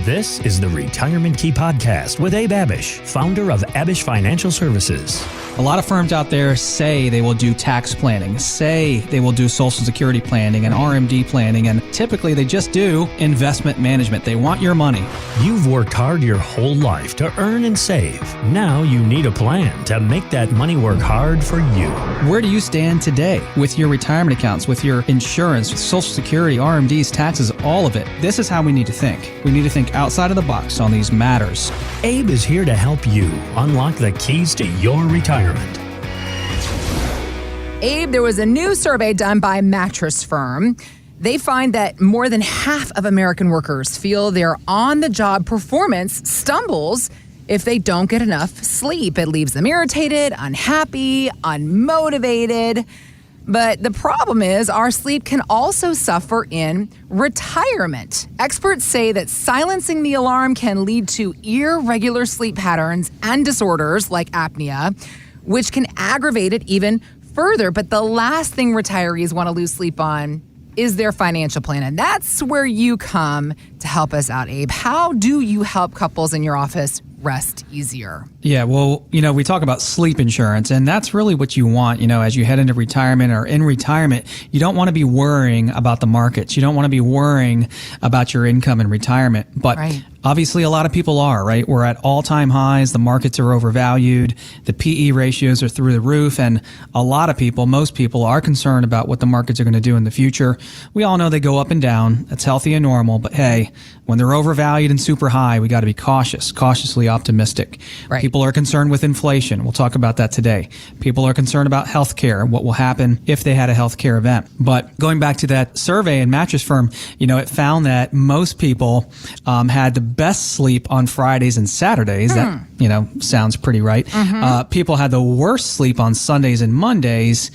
This is the Retirement Key Podcast with Abe Abish, founder of Abish Financial Services. A lot of firms out there say they will do tax planning, say they will do Social Security planning and RMD planning, and typically they just do investment management. They want your money. You've worked hard your whole life to earn and save. Now you need a plan to make that money work hard for you. Where do you stand today with your retirement accounts, with your insurance, with Social Security, RMDs, taxes, all of it? This is how we need to think. We need to think outside of the box on these matters. Abe is here to help you unlock the keys to your retirement. Abe, there was a new survey done by Mattress Firm. They find that more than half of American workers feel their on-the-job performance stumbles if they don't get enough sleep. It leaves them irritated, unhappy, unmotivated. But the problem is our sleep can also suffer in retirement. Experts say that silencing the alarm can lead to irregular sleep patterns and disorders like apnea, which can aggravate it even further. But the last thing retirees want to lose sleep on is their financial plan. And that's where you come to help us out, Abe. How do you help couples in your office rest easier? Yeah, well, we talk about sleep insurance, and that's really what you want, as you head into retirement or in retirement. You don't want to be worrying about the markets. You don't want to be worrying about your income in retirement. But obviously, a lot of people are, right? We're at all-time highs. The markets are overvalued. The PE ratios are through the roof. And a lot of people, most people, are concerned about what the markets are going to do in the future. We all know they go up and down. That's healthy and normal. But hey, when they're overvalued and super high, we got to be cautiously optimistic. Right. People are concerned with inflation. We'll talk about that today. People are concerned about healthcare and what will happen if they had a healthcare event. But going back to that survey in Mattress Firm, it found that most people had the best sleep on Fridays and Saturdays. That, sounds pretty right. People had the worst sleep on Sundays and Mondays.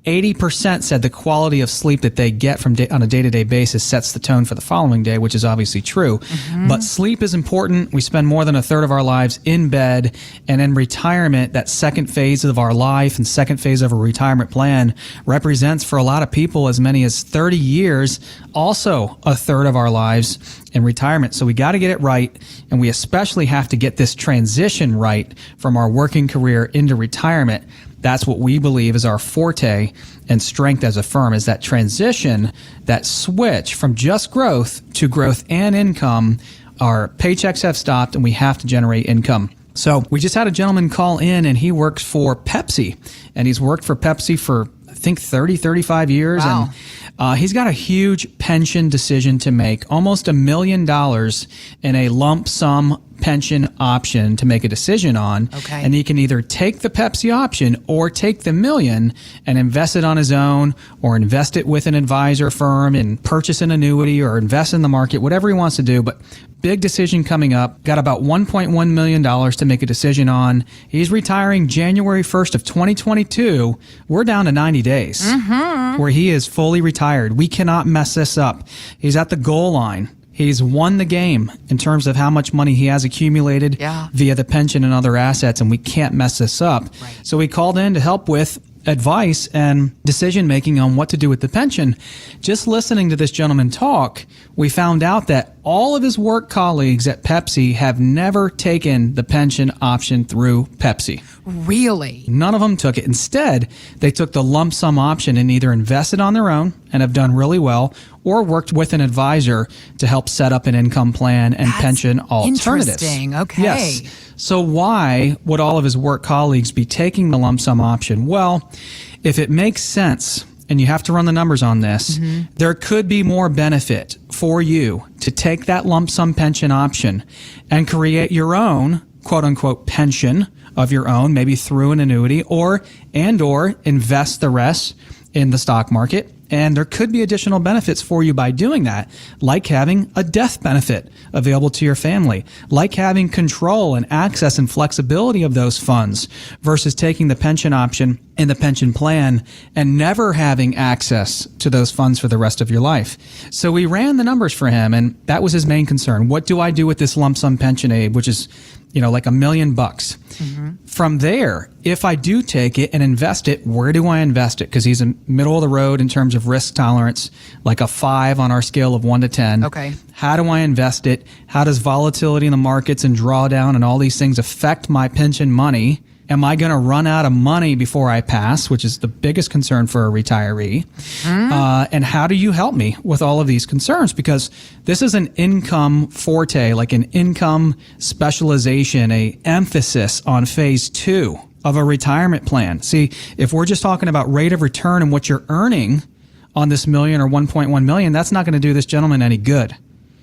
80% said the quality of sleep that they get on a day-to-day basis sets the tone for the following day, which is obviously true. But sleep is important. We spend more than a third of our lives in bed, and in retirement, that second phase of our life and second phase of a retirement plan represents for a lot of people as many as 30 years, also a third of our lives in retirement. So we got to get it right, and we especially have to get this transition right from our working career into retirement. That's what we believe is our forte and strength as a firm, is that transition, that switch from just growth to growth and income. Our paychecks have stopped and we have to generate income. So we just had a gentleman call in, and he works for Pepsi, and he's worked for Pepsi for I think 35 years. Wow. And he's got a huge pension decision to make, almost $1 million in a lump sum pension option to make a decision on. Okay. And he can either take the Pepsi option or take the $1 million and invest it on his own, or invest it with an advisor firm and purchase an annuity or invest in the market, whatever he wants to do. But big decision coming up. Got about $1.1 million to make a decision on. He's retiring January 1st of 2022. We're down to 90 days where he is fully retired. We cannot mess this up. He's at the goal line. He's won the game in terms of how much money he has accumulated via the pension and other assets, and we can't mess this up. Right. So we called in to help with advice and decision making on what to do with the pension. Just listening to this gentleman talk, we found out that all of his work colleagues at Pepsi have never taken the pension option through Pepsi. Really? None of them took it. Instead, they took the lump sum option and either invested on their own and have done really well, or worked with an advisor to help set up an income plan and pension alternatives. Interesting. Okay. Yes. So why would all of his work colleagues be taking the lump sum option? Well, if it makes sense, and you have to run the numbers on this, there could be more benefit for you to take that lump sum pension option and create your own quote unquote pension of your own, maybe through an annuity, or invest the rest in the stock market. And there could be additional benefits for you by doing that, like having a death benefit available to your family, like having control and access and flexibility of those funds versus taking the pension option in the pension plan and never having access to those funds for the rest of your life. So we ran the numbers for him, and that was his main concern. What do I do with this lump sum pension, Abe, which is, like $1 million bucks? From there, if I do take it and invest it, where do I invest it? Because he's in middle of the road in terms of of risk tolerance, like a 5 on our scale of 1 to 10. Okay. How do I invest it? How does volatility in the markets and drawdown and all these things affect my pension money? Am I going to run out of money before I pass, which is the biggest concern for a retiree? And how do you help me with all of these concerns? Because this is an income forte, like an income specialization, a emphasis on phase 2 of a retirement plan. See, if we're just talking about rate of return and what you're earning on this million or 1.1 million, that's not going to do this gentleman any good.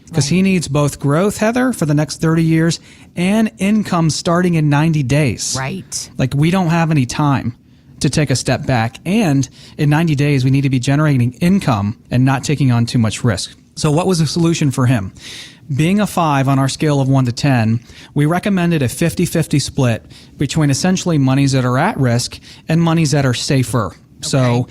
Because he needs both growth, Heather, for the next 30 years and income starting in 90 days. Right. Like, we don't have any time to take a step back. And in 90 days, we need to be generating income and not taking on too much risk. So what was the solution for him? Being a 5 on our scale of 1 to 10, we recommended a 50-50 split between essentially monies that are at risk and monies that are safer. Okay. So,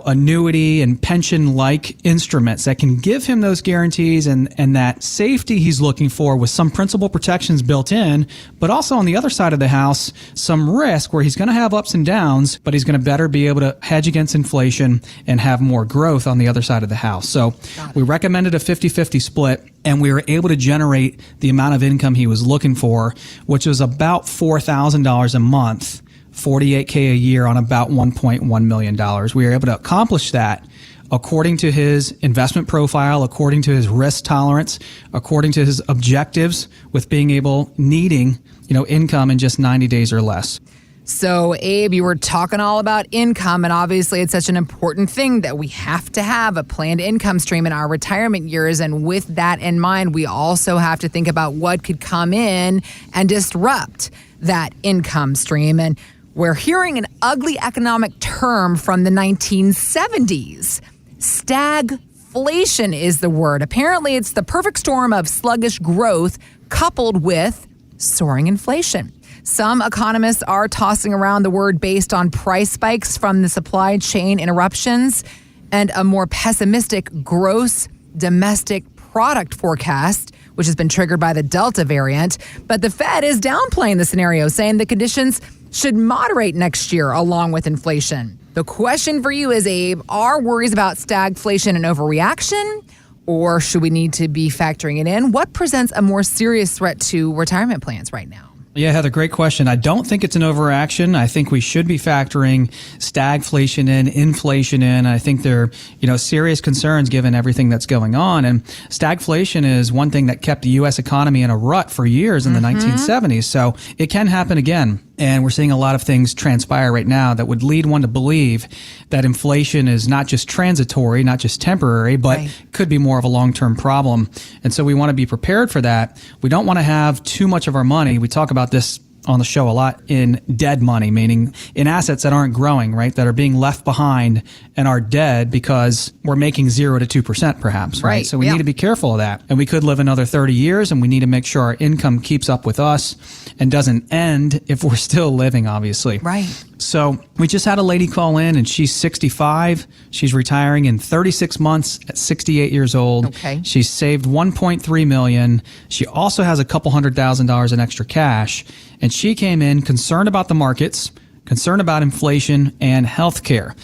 annuity and pension-like instruments that can give him those guarantees and that safety he's looking for with some principal protections built in, but also on the other side of the house, some risk where he's going to have ups and downs, but he's going to better be able to hedge against inflation and have more growth on the other side of the house. So we recommended a 50-50 split, and we were able to generate the amount of income he was looking for, which was about $4,000 a month. $48K a year on about $1.1 million. We were able to accomplish that according to his investment profile, according to his risk tolerance, according to his objectives with needing income in just 90 days or less. So, Abe, you were talking all about income, and obviously it's such an important thing that we have to have a planned income stream in our retirement years. And with that in mind, we also have to think about what could come in and disrupt that income stream. And we're hearing an ugly economic term from the 1970s. Stagflation is the word. Apparently, it's the perfect storm of sluggish growth coupled with soaring inflation. Some economists are tossing around the word based on price spikes from the supply chain interruptions and a more pessimistic gross domestic product forecast, which has been triggered by the Delta variant. But the Fed is downplaying the scenario, saying the conditions should moderate next year along with inflation. The question for you is, Abe, are worries about stagflation an overreaction, or should we need to be factoring it in? What presents a more serious threat to retirement plans right now? Yeah, Heather, great question. I don't think it's an overaction. I think we should be factoring stagflation in, inflation in. I think they're, serious concerns given everything that's going on. And stagflation is one thing that kept the U.S. economy in a rut for years in the 1970s. So it can happen again. And we're seeing a lot of things transpire right now that would lead one to believe that inflation is not just transitory, not just temporary, but could be more of a long-term problem. And so we want to be prepared for that. We don't want to have too much of our money. We talk about this on the show a lot in dead money, meaning in assets that aren't growing, right? That are being left behind and are dead because we're making 0 to 2% perhaps, right? So we need to be careful of that. And we could live another 30 years and we need to make sure our income keeps up with us and doesn't end if we're still living, obviously. Right. So we just had a lady call in and she's 65. She's retiring in 36 months at 68 years old. Okay. She's saved $1.3 million. She also has a couple $100,000 in extra cash. And she came in concerned about the markets, concerned about inflation and healthcare.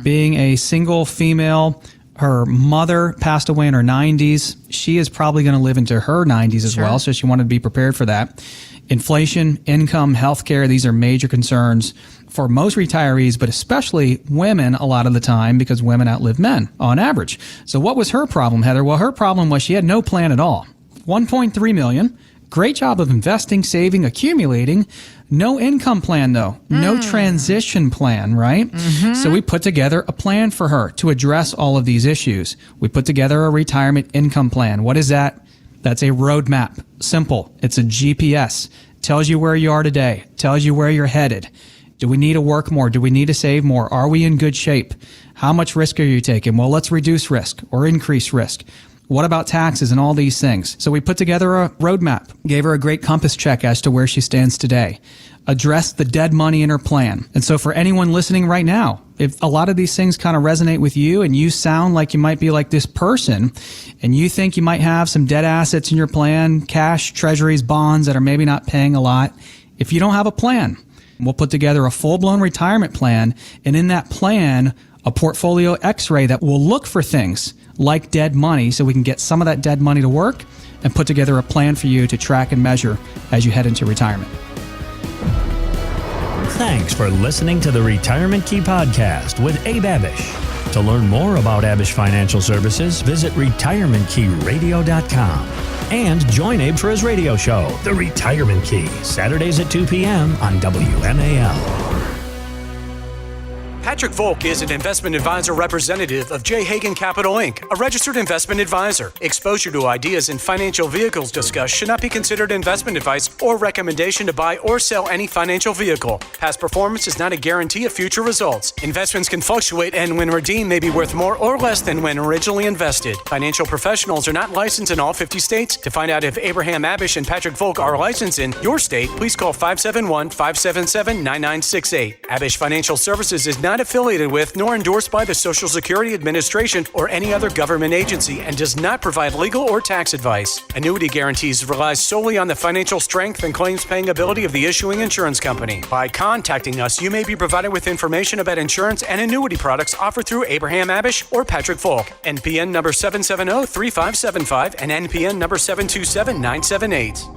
Being a single female, her mother passed away in her 90s. She is probably going to live into her 90s as well. So she wanted to be prepared for that. Inflation, income, healthcare, these are major concerns for most retirees, but especially women a lot of the time because women outlive men on average. So what was her problem, Heather? Well, her problem was she had no plan at all. $1.3 million. Great job of investing, saving, accumulating. No income plan, though. No transition plan, right? So we put together a plan for her to address all of these issues. We put together a retirement income plan. What is that? That's a roadmap. Simple. It's a GPS. Tells you where you are today. Tells you where you're headed. Do we need to work more? Do we need to save more? Are we in good shape? How much risk are you taking? Well, let's reduce risk or increase risk. What about taxes and all these things? So we put together a roadmap, gave her a great compass check as to where she stands today, addressed the dead money in her plan. And so for anyone listening right now, if a lot of these things kind of resonate with you and you sound like you might be like this person and you think you might have some dead assets in your plan, cash, treasuries, bonds that are maybe not paying a lot, if you don't have a plan, we'll put together a full-blown retirement plan. And in that plan, a portfolio x-ray that will look for things like dead money so we can get some of that dead money to work and put together a plan for you to track and measure as you head into retirement. Thanks for listening to the Retirement Key Podcast with Abe Abish. To learn more about Abish Financial Services, visit retirementkeyradio.com and join Abe for his radio show, The Retirement Key, Saturdays at 2 p.m. on WMAL. Patrick Volk is an investment advisor representative of J. Hagan Capital, Inc., a registered investment advisor. Exposure to ideas and financial vehicles discussed should not be considered investment advice or recommendation to buy or sell any financial vehicle. Past performance is not a guarantee of future results. Investments can fluctuate and when redeemed may be worth more or less than when originally invested. Financial professionals are not licensed in all 50 states. To find out if Abraham Abish and Patrick Volk are licensed in your state, please call 571-577-9968. Abish Financial Services is not affiliated with nor endorsed by the Social Security Administration or any other government agency and does not provide legal or tax advice. Annuity guarantees rely solely on the financial strength and claims paying ability of the issuing insurance company. By contacting us, you may be provided with information about insurance and annuity products offered through Abraham Abish or Patrick Volk. NPN number 770-3575 and NPN number 727-978.